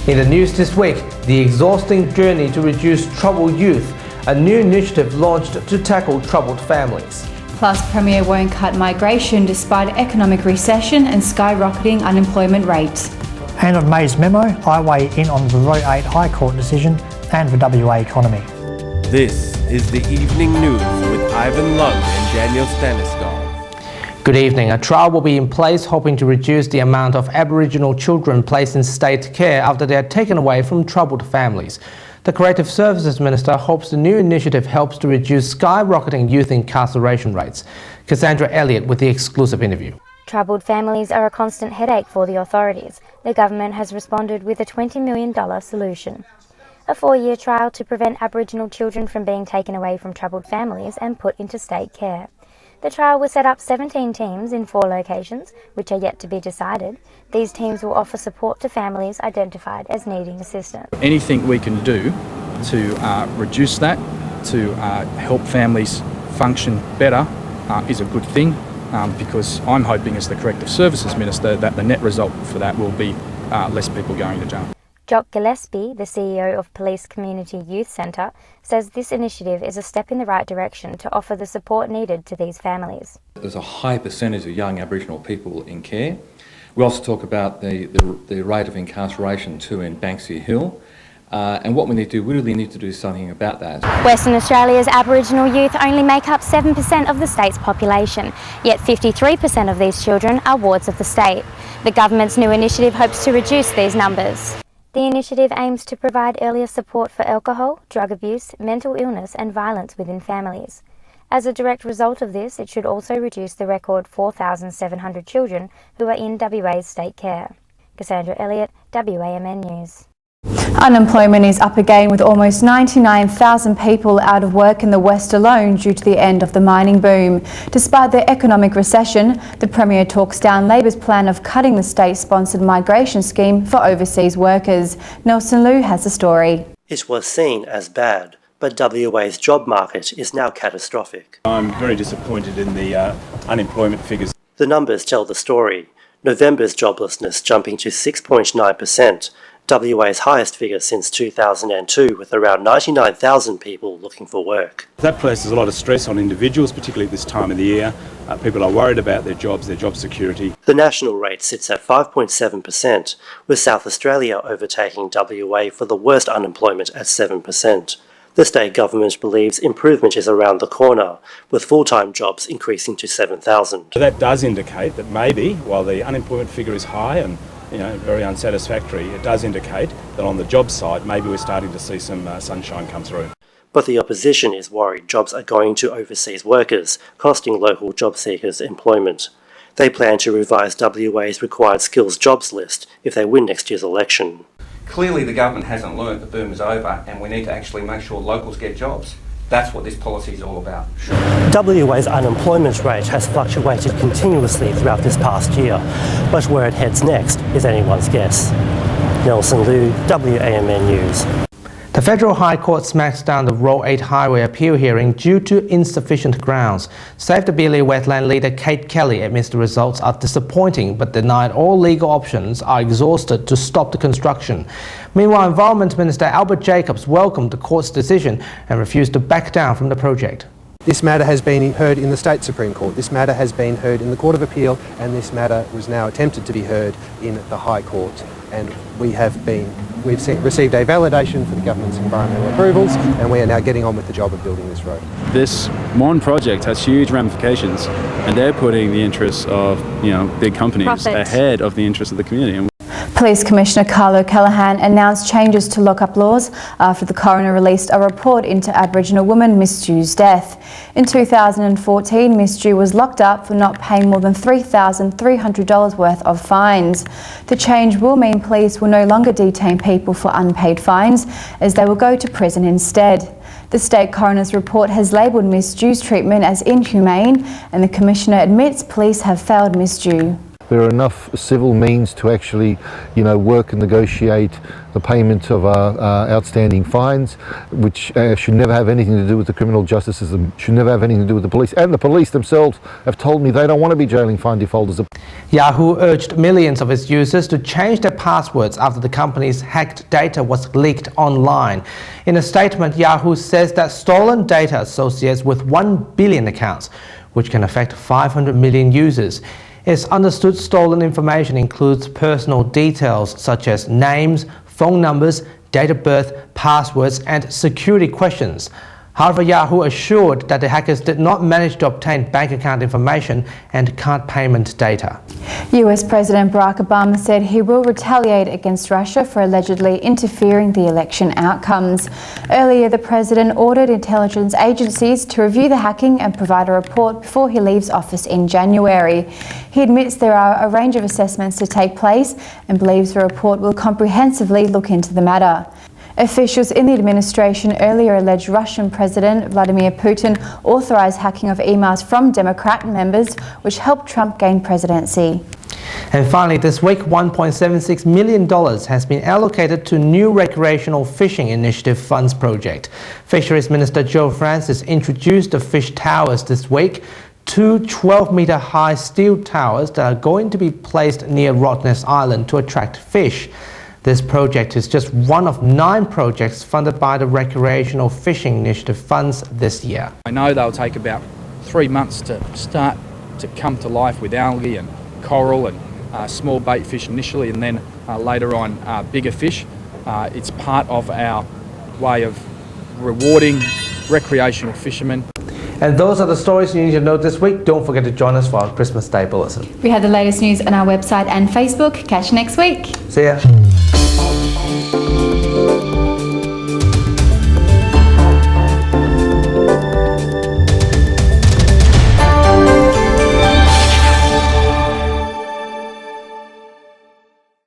In the news this week, the exhausting journey to reduce troubled youth, a new initiative launched to tackle troubled families. Plus, Premier won't cut migration despite economic recession and skyrocketing unemployment rates. And on May's memo, I weigh in on the Row 8 High Court decision and the WA economy. This is the Evening News with Ivan Lung and Daniel Stanislav. Good evening. A trial will be in place hoping to reduce the amount of Aboriginal children placed in state care after they are taken away from troubled families. The Creative Services Minister hopes the new initiative helps to reduce skyrocketing youth incarceration rates. Cassandra Elliott with the exclusive interview. Troubled families are a constant headache for the authorities. The government has responded with a $20 million solution. A 4-year trial to prevent Aboriginal children from being taken away from troubled families and put into state care. The trial will set up 17 teams in 4 locations, which are yet to be decided. These teams will offer support to families identified as needing assistance. Anything we can do to reduce that, to help families function better, is a good thing, because I'm hoping as the Corrective Services Minister that the net result for that will be less people going to jail. Jock Gillespie, the CEO of Police Community Youth Centre, says this initiative is a step in the right direction to offer the support needed to these families. There's a high percentage of young Aboriginal people in care. We also talk about the rate of incarceration too in Banksia Hill. And what we need to do, we really need to do something about that. Western Australia's Aboriginal youth only make up 7% of the state's population, yet 53% of these children are wards of the state. The government's new initiative hopes to reduce these numbers. The initiative aims to provide earlier support for alcohol, drug abuse, mental illness and violence within families. As a direct result of this, it should also reduce the record 4,700 children who are in WA's state care. Cassandra Elliott, WAMN News. Unemployment is up again with almost 99,000 people out of work in the West alone due to the end of the mining boom. Despite the economic recession, the Premier talks down Labor's plan of cutting the state-sponsored migration scheme for overseas workers. Nelson Liu has the story. It was seen as bad, but WA's job market is now catastrophic. I'm very disappointed in the unemployment figures. The numbers tell the story. November's joblessness jumping to 6.9%. WA's highest figure since 2002, with around 99,000 people looking for work. That places a lot of stress on individuals, particularly at this time of the year. People are worried about their job security. The national rate sits at 5.7%, with South Australia overtaking WA for the worst unemployment at 7%. The state government believes improvement is around the corner, with full-time jobs increasing to 7,000. So that does indicate that maybe, while the unemployment figure is high and very unsatisfactory, it does indicate that on the job side, maybe we're starting to see some sunshine come through. But the opposition is worried jobs are going to overseas workers, costing local job seekers employment. They plan to revise WA's required skills jobs list if they win next year's election. Clearly the government hasn't learnt the boom is over and we need to actually make sure locals get jobs. That's what this policy is all about. WA's unemployment rate has fluctuated continuously throughout this past year, but where it heads next is anyone's guess. Nelson Liu, WAMN News. The Federal High Court smacks down the Row 8 highway appeal hearing due to insufficient grounds. Save the Beeley wetland leader Kate Kelly admits the results are disappointing but denied all legal options are exhausted to stop the construction. Meanwhile, Environment Minister Albert Jacobs welcomed the court's decision and refused to back down from the project. This matter has been heard in the State Supreme Court, this matter has been heard in the Court of Appeal, and this matter was now attempted to be heard in the High Court. And we've received a validation for the government's environmental approvals, and we are now getting on with the job of building this road. This one project has huge ramifications, and they're putting the interests of big companies ahead of the interests of the community. Police Commissioner Carlo Callaghan announced changes to lock-up laws after the coroner released a report into Aboriginal woman Miss Dew's death. In 2014, Miss Dew was locked up for not paying more than $3,300 worth of fines. The change will mean police will no longer detain people for unpaid fines, as they will go to prison instead. The State Coroner's report has labelled Miss Dew's treatment as inhumane, and the Commissioner admits police have failed Miss Dew. there are enough civil means to actually, work and negotiate the payment of outstanding fines, which should never have anything to do with the criminal justice system, should never have anything to do with the police. And the police themselves have told me they don't want to be jailing fine defaulters. Yahoo urged millions of its users to change their passwords after the company's hacked data was leaked online. In a statement, Yahoo says that stolen data associates with 1 billion accounts, which can affect 500 million users. It's understood stolen information includes personal details such as names, phone numbers, date of birth, passwords, and security questions. However, Yahoo assured that the hackers did not manage to obtain bank account information and card payment data. US President Barack Obama said he will retaliate against Russia for allegedly interfering the election outcomes. Earlier, the president ordered intelligence agencies to review the hacking and provide a report before he leaves office in January. He admits there are a range of assessments to take place and believes the report will comprehensively look into the matter. Officials in the administration earlier alleged Russian President Vladimir Putin authorised hacking of emails from Democrat members, which helped Trump gain presidency. And finally, this week, $1.76 million has been allocated to new recreational fishing initiative funds project. Fisheries Minister Joe Francis introduced the fish towers this week, two 12-metre high steel towers that are going to be placed near Rottnest Island to attract fish. This project is just one of 9 projects funded by the Recreational Fishing Initiative funds this year. I know they'll take about 3 months to start to come to life with algae and coral and small bait fish initially, and then later on bigger fish. It's part of our way of rewarding recreational fishermen. And those are the stories you need to know this week. Don't forget to join us for our Christmas Day bulletin. We have the latest news on our website and Facebook. Catch you next week. See ya.